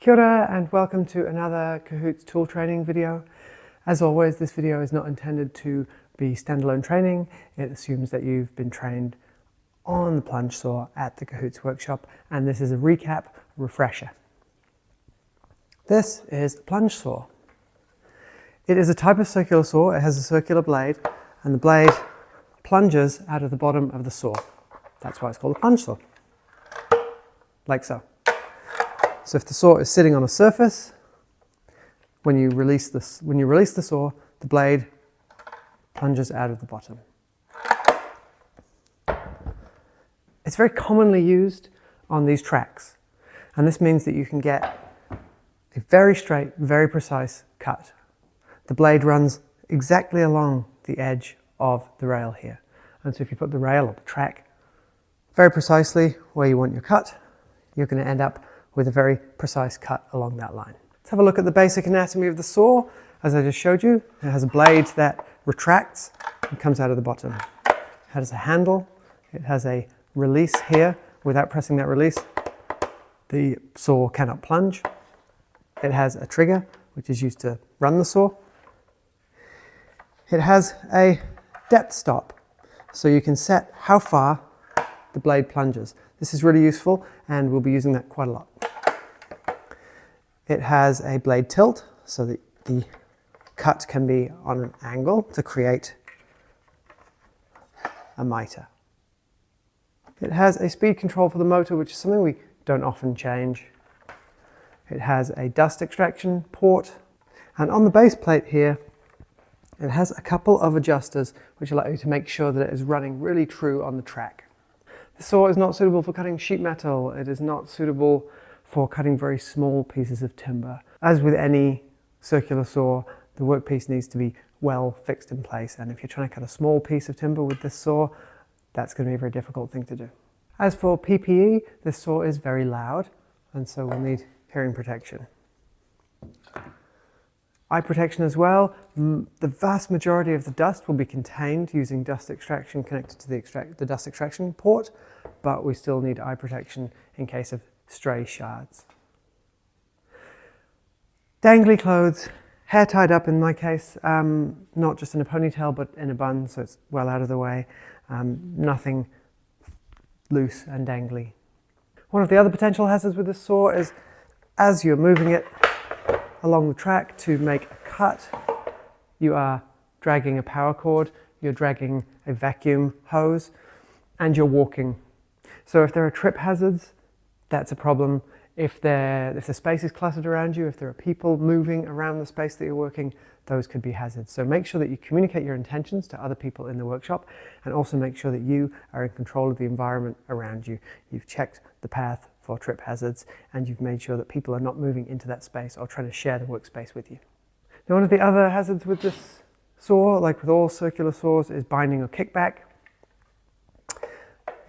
Kia ora and welcome to another Cahoots tool training video. As always, this video is not intended to be standalone training. It assumes that you've been trained on the plunge saw at the Cahoots Workshop, and this is a recap, refresher. This is a plunge saw. It is a type of circular saw. It has a circular blade, and the blade plunges out of the bottom of the saw. That's why it's called a plunge saw, like so. So if the saw is sitting on a surface, when you release the saw, the blade plunges out of the bottom. It's very commonly used on these tracks, and this means that you can get a very straight, very precise cut. The blade runs exactly along the edge of the rail here, and so if you put the rail or the track very precisely where you want your cut, you're going to end up with a very precise cut along that line. Let's have a look at the basic anatomy of the saw. As I just showed you, it has a blade that retracts and comes out of the bottom. It has a handle. It has a release here. Without pressing that release, the saw cannot plunge. It has a trigger, which is used to run the saw. It has a depth stop, so you can set how far the blade plunges. This is really useful, and we'll be using that quite a lot. It has a blade tilt, so that the cut can be on an angle to create a mitre. It has a speed control for the motor, which is something we don't often change. It has a dust extraction port, and on the base plate here, it has a couple of adjusters which allow you to make sure that it is running really true on the track. The saw is not suitable for cutting sheet metal. It is not suitable for cutting very small pieces of timber. As with any circular saw, the workpiece needs to be well fixed in place, and if you're trying to cut a small piece of timber with this saw, that's going to be a very difficult thing to do. As for PPE, this saw is very loud, and so we'll need hearing protection. Eye protection as well. The vast majority of the dust will be contained using dust extraction connected to the dust extraction port, but we still need eye protection in case of stray shards. Dangly clothes, hair tied up in my case, not just in a ponytail but in a bun, so it's well out of the way. Nothing loose and dangly. One of the other potential hazards with this saw is as you're moving it along the track to make a cut, you are dragging a power cord, you're dragging a vacuum hose, and you're walking. So if there are trip hazards, that's a problem. If the space is cluttered around you, if there are people moving around the space that you're working, those could be hazards. So make sure that you communicate your intentions to other people in the workshop, and also make sure that you are in control of the environment around you. You've checked the path for trip hazards, and you've made sure that people are not moving into that space or trying to share the workspace with you. Now, one of the other hazards with this saw, like with all circular saws, is binding or kickback.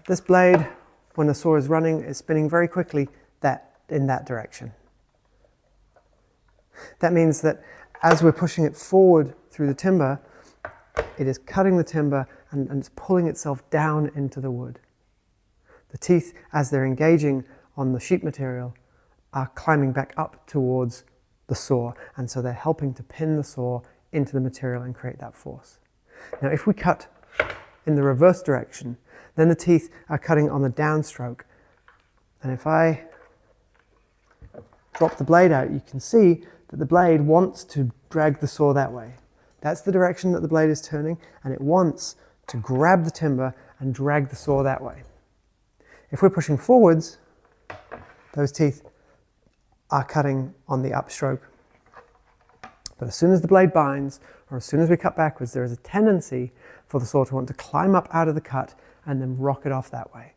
This blade, when the saw is running, is spinning very quickly in that direction. That means that as we're pushing it forward through the timber, it is cutting the timber and it's pulling itself down into the wood. The teeth, as they're engaging on the sheet material, are climbing back up towards the saw, and so they're helping to pin the saw into the material and create that force. Now, if we cut in the reverse direction, then the teeth are cutting on the downstroke, and if I drop the blade out, you can see that the blade wants to drag the saw that way. That's the direction that the blade is turning, and it wants to grab the timber and drag the saw that way. If we're pushing forwards, those teeth are cutting on the upstroke. But as soon as the blade binds, or as soon as we cut backwards, there is a tendency for the saw to want to climb up out of the cut and then rock it off that way.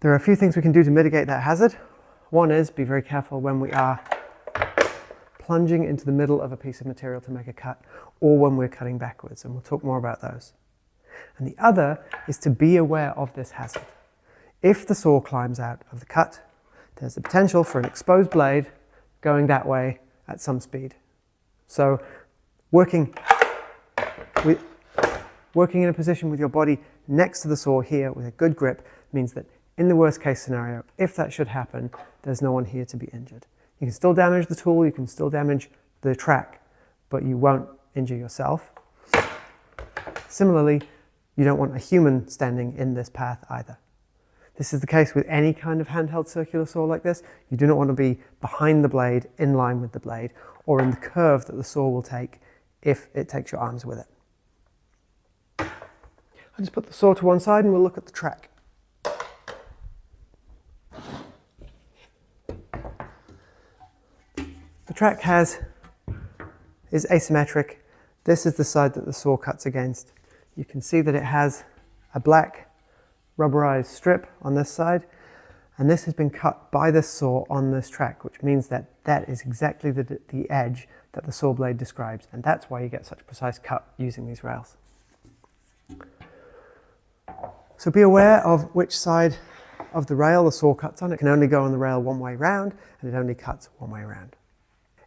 There are a few things we can do to mitigate that hazard. One is be very careful when we are plunging into the middle of a piece of material to make a cut, or when we're cutting backwards, and we'll talk more about those. And the other is to be aware of this hazard. If the saw climbs out of the cut, there's the potential for an exposed blade going that way at some speed. So working in a position with your body next to the saw here with a good grip means that In the worst case scenario, if that should happen, there's no one here to be injured. You can still damage the tool, you can still damage the track, but you won't injure yourself. Similarly, you don't want a human standing in this path either. This is the case with any kind of handheld circular saw like this. You do not want to be behind the blade, in line with the blade, or in the curve that the saw will take if it takes your arms with it. I'll just put the saw to one side and we'll look at the track. The track is asymmetric. This is the side that the saw cuts against. You can see that it has a black rubberized strip on this side, and this has been cut by this saw on this track, which means that that is exactly the edge that the saw blade describes, and that's why you get such a precise cut using these rails. So be aware of which side of the rail the saw cuts on. It can only go on the rail one way round, and it only cuts one way round.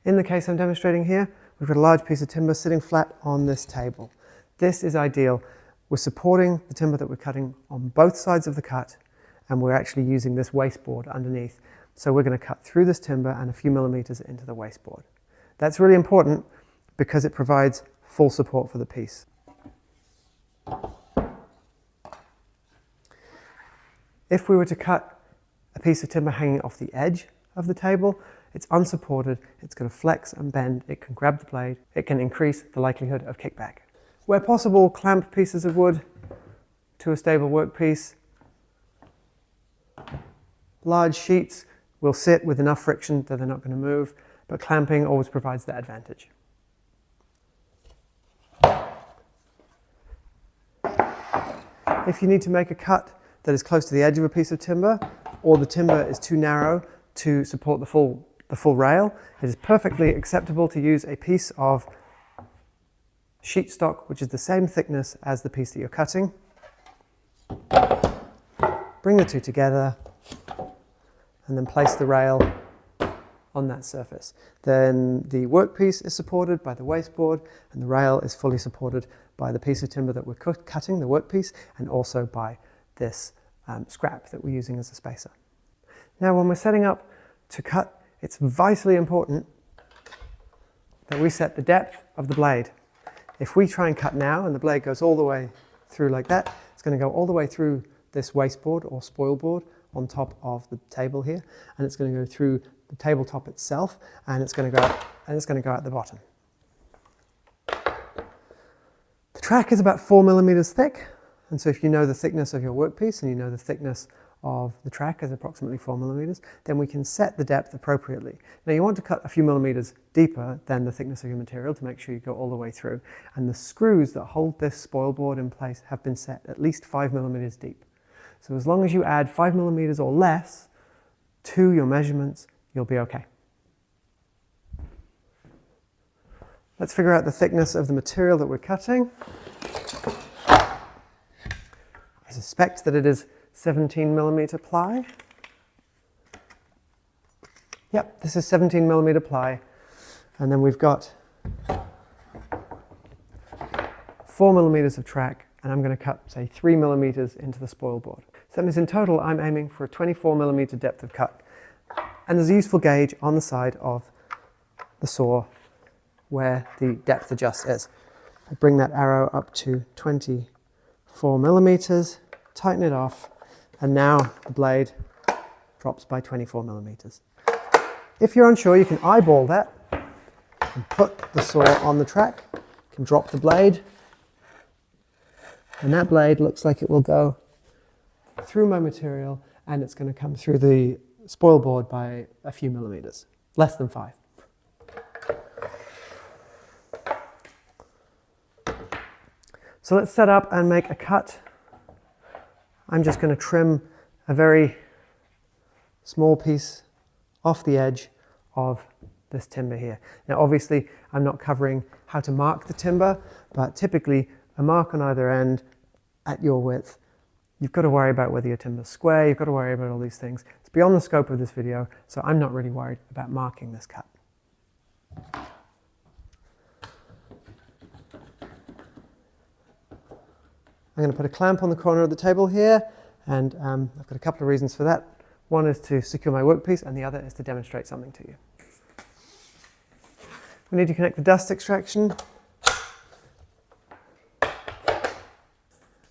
In the case I'm demonstrating here, we've got a large piece of timber sitting flat on this table. This is ideal. We're supporting the timber that we're cutting on both sides of the cut, and we're actually using this wasteboard underneath. So we're going to cut through this timber and a few millimeters into the wasteboard. That's really important because it provides full support for the piece. If we were to cut a piece of timber hanging off the edge of the table, it's unsupported, it's going to flex and bend, it can grab the blade, it can increase the likelihood of kickback. Where possible, clamp pieces of wood to a stable workpiece. Large sheets will sit with enough friction that they're not going to move, but clamping always provides that advantage. If you need to make a cut that is close to the edge of a piece of timber, or the timber is too narrow to support the full rail, it is perfectly acceptable to use a piece of sheet stock, which is the same thickness as the piece that you're cutting. Bring the two together and then place the rail on that surface. Then the workpiece is supported by the wasteboard, and the rail is fully supported by the piece of timber that we're cutting, the workpiece, and also by this scrap that we're using as a spacer. Now, when we're setting up to cut, it's vitally important that we set the depth of the blade. If we try and cut now and the blade goes all the way through like that, it's going to go all the way through this wasteboard or spoil board on top of the table here, and it's going to go through the tabletop itself, and it's going to go out the bottom. The track is about 4 millimeters thick, and so if you know the thickness of your workpiece and you know the thickness of the track is approximately 4 millimeters, then we can set the depth appropriately. Now, you want to cut a few millimeters deeper than the thickness of your material to make sure you go all the way through, and the screws that hold this spoil board in place have been set at least 5 millimeters deep. So as long as you add 5 millimeters or less to your measurements, you'll be okay. Let's figure out the thickness of the material that we're cutting. I suspect that it is 17 millimeter ply. Yep, this is 17 millimeter ply. And then we've got 4 millimeters of track, and I'm going to cut, say, 3 millimeters into the spoil board. So that means in total, I'm aiming for a 24 millimeter depth of cut. And there's a useful gauge on the side of the saw where the depth adjust is. I bring that arrow up to 24 millimeters, tighten it off, and now the blade drops by 24 millimeters. If you're unsure, you can eyeball that and put the saw on the track. You can drop the blade, and that blade looks like it will go through my material, and it's going to come through the spoil board by a few millimeters, less than 5. So let's set up and make a cut. I'm just going to trim a very small piece off the edge of this timber here. Now, obviously, I'm not covering how to mark the timber, but typically a mark on either end at your width. You've got to worry about whether your timber's square, you've got to worry about all these things. It's beyond the scope of this video, so I'm not really worried about marking this cut. I'm going to put a clamp on the corner of the table here, And I've got a couple of reasons for that. One is to secure my workpiece, and the other is to demonstrate something to you. We need to connect the dust extraction,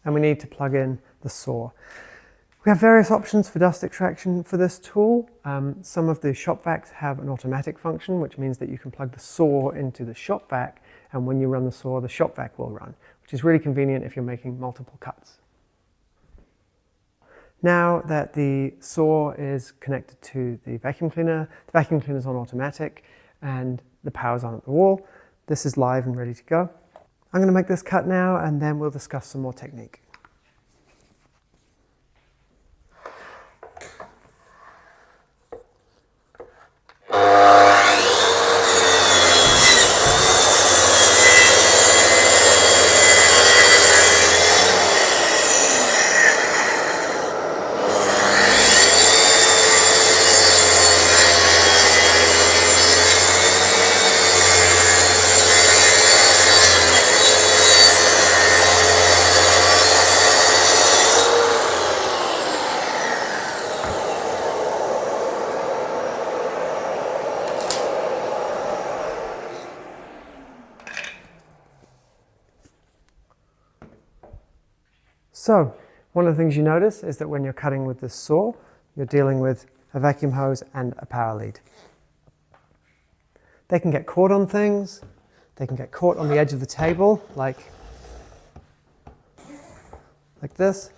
and we need to plug in the saw. We have various options for dust extraction for this tool. Some of the shop vacs have an automatic function, which means that you can plug the saw into the shop vac, and when you run the saw, the shop vac will run, which is really convenient if you're making multiple cuts. Now that the saw is connected to the vacuum cleaner is on automatic, and the power's on at the wall. This is live and ready to go. I'm going to make this cut now, and then we'll discuss some more technique. So, one of the things you notice is that when you're cutting with this saw, you're dealing with a vacuum hose and a power lead. They can get caught on things, they can get caught on the edge of the table, like this,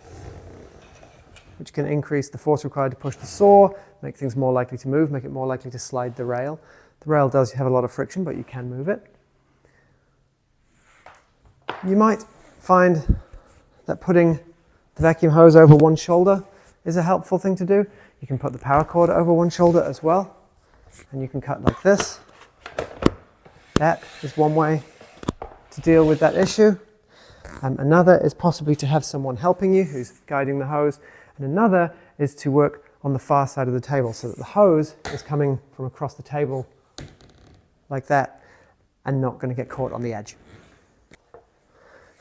which can increase the force required to push the saw, make things more likely to move, make it more likely to slide the rail. The rail does have a lot of friction, but you can move it. You might find that putting the vacuum hose over one shoulder is a helpful thing to do. You can put the power cord over one shoulder as well, and you can cut like this. That is one way to deal with that issue. Another is possibly to have someone helping you who's guiding the hose, and another is to work on the far side of the table so that the hose is coming from across the table like that and not going to get caught on the edge.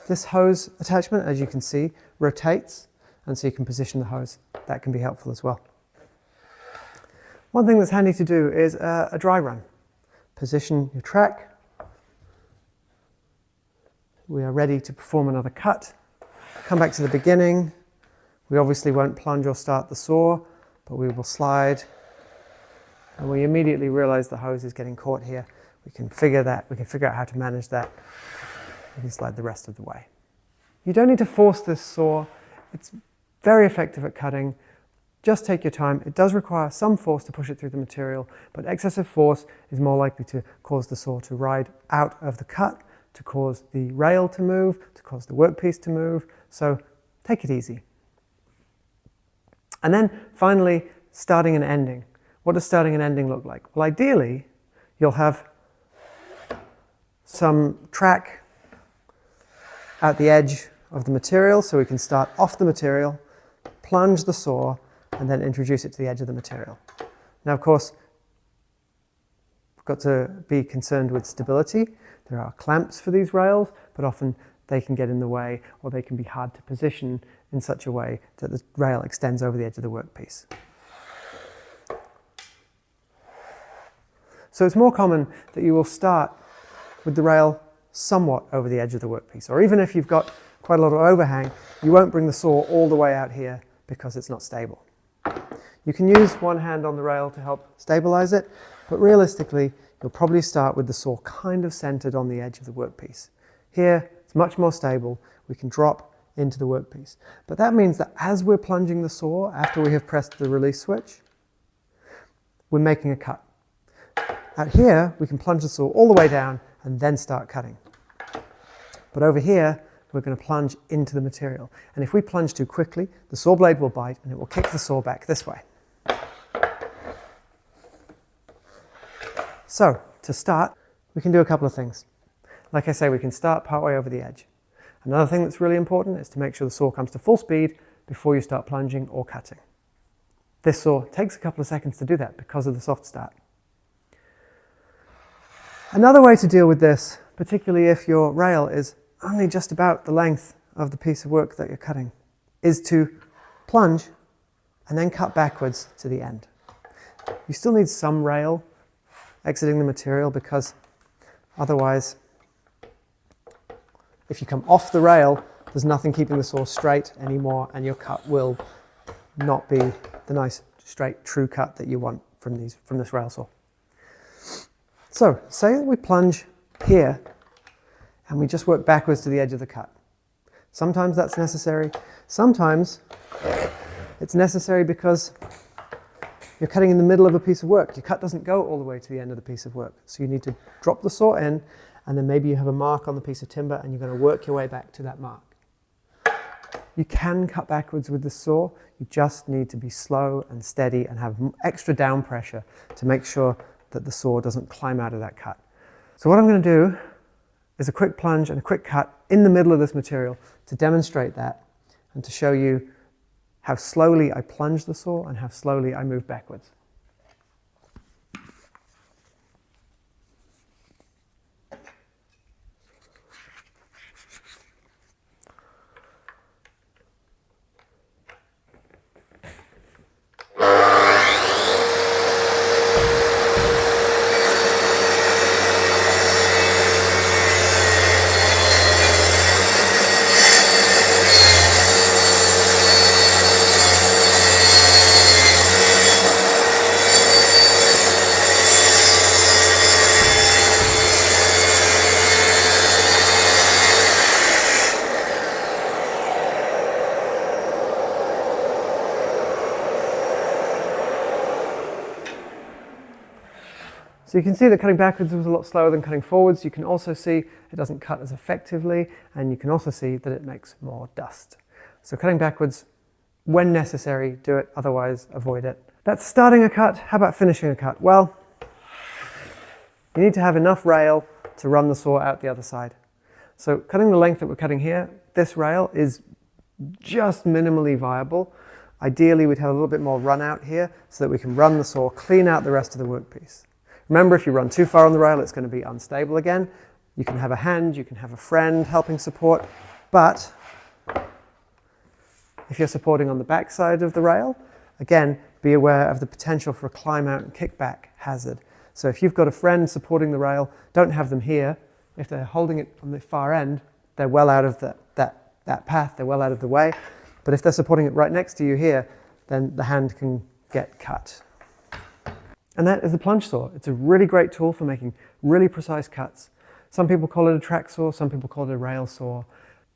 This hose attachment, as you can see, rotates, and so you can position the hose. That can be helpful as well. One thing that's handy to do is a dry run. Position your track. We are ready to perform another cut. Come back to the beginning. We obviously won't plunge or start the saw, but we will slide. And we immediately realize the hose is getting caught here. We can figure out how to manage that. We can slide the rest of the way. You don't need to force this saw. It's very effective at cutting. Just take your time. It does require some force to push it through the material, but excessive force is more likely to cause the saw to ride out of the cut, to cause the rail to move, to cause the workpiece to move. So take it easy. And then finally, starting and ending. What does starting and ending look like? Well, ideally, you'll have some track at the edge of the material, so we can start off the material, plunge the saw, and then introduce it to the edge of the material. Now, of course, we've got to be concerned with stability. There are clamps for these rails, but often they can get in the way, or they can be hard to position in such a way that the rail extends over the edge of the workpiece. So it's more common that you will start with the rail somewhat over the edge of the workpiece, or even if you've got quite a lot of overhang, you won't bring the saw all the way out here because it's not stable. You can use one hand on the rail to help stabilize it, but realistically, you'll probably start with the saw kind of centered on the edge of the workpiece. Here, it's much more stable. We can drop into the workpiece. But that means that as we're plunging the saw, after we have pressed the release switch, we're making a cut. Out here, we can plunge the saw all the way down and then start cutting. But over here, we're going to plunge into the material. And if we plunge too quickly, the saw blade will bite and it will kick the saw back this way. So, to start, we can do a couple of things. Like I say, we can start partway over the edge. Another thing that's really important is to make sure the saw comes to full speed before you start plunging or cutting. This saw takes a couple of seconds to do that because of the soft start. Another way to deal with this, particularly if your rail is only just about the length of the piece of work that you're cutting, is to plunge, and then cut backwards to the end. You still need some rail exiting the material, because otherwise, if you come off the rail, there's nothing keeping the saw straight anymore, and your cut will not be the nice, straight, true cut that you want from this rail saw. So, say that we plunge here, and we just work backwards to the edge of the cut. Sometimes that's necessary. Sometimes it's necessary because you're cutting in the middle of a piece of work. Your cut doesn't go all the way to the end of the piece of work. So you need to drop the saw in, and then maybe you have a mark on the piece of timber, and you're going to work your way back to that mark. You can cut backwards with the saw. You just need to be slow and steady and have extra down pressure to make sure that the saw doesn't climb out of that cut. So what I'm going to do is a quick plunge and a quick cut in the middle of this material to demonstrate that and to show you how slowly I plunge the saw and how slowly I move backwards. So you can see that cutting backwards was a lot slower than cutting forwards. You can also see it doesn't cut as effectively, and you can also see that it makes more dust. So cutting backwards, when necessary, do it, otherwise avoid it. That's starting a cut. How about finishing a cut? Well, you need to have enough rail to run the saw out the other side. So cutting the length that we're cutting here, this rail is just minimally viable. Ideally, we'd have a little bit more run out here so that we can run the saw, clean out the rest of the workpiece. Remember, if you run too far on the rail, it's going to be unstable again. You can have a hand, you can have a friend helping support, but if you're supporting on the back side of the rail, again, be aware of the potential for a climb out and kickback hazard. So if you've got a friend supporting the rail, don't have them here. If they're holding it on the far end, they're well out of that path, they're well out of the way. But if they're supporting it right next to you here, then the hand can get cut. And that is the plunge saw. It's a really great tool for making really precise cuts. Some people call it a track saw, some people call it a rail saw.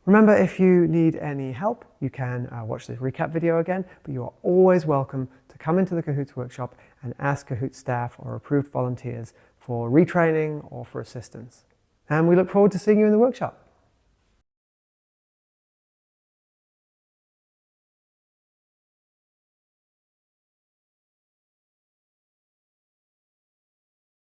Remember, if you need any help, you can watch this recap video again, but you are always welcome to come into the Cahoots Workshop and ask Cahoots staff or approved volunteers for retraining or for assistance. And we look forward to seeing you in the workshop.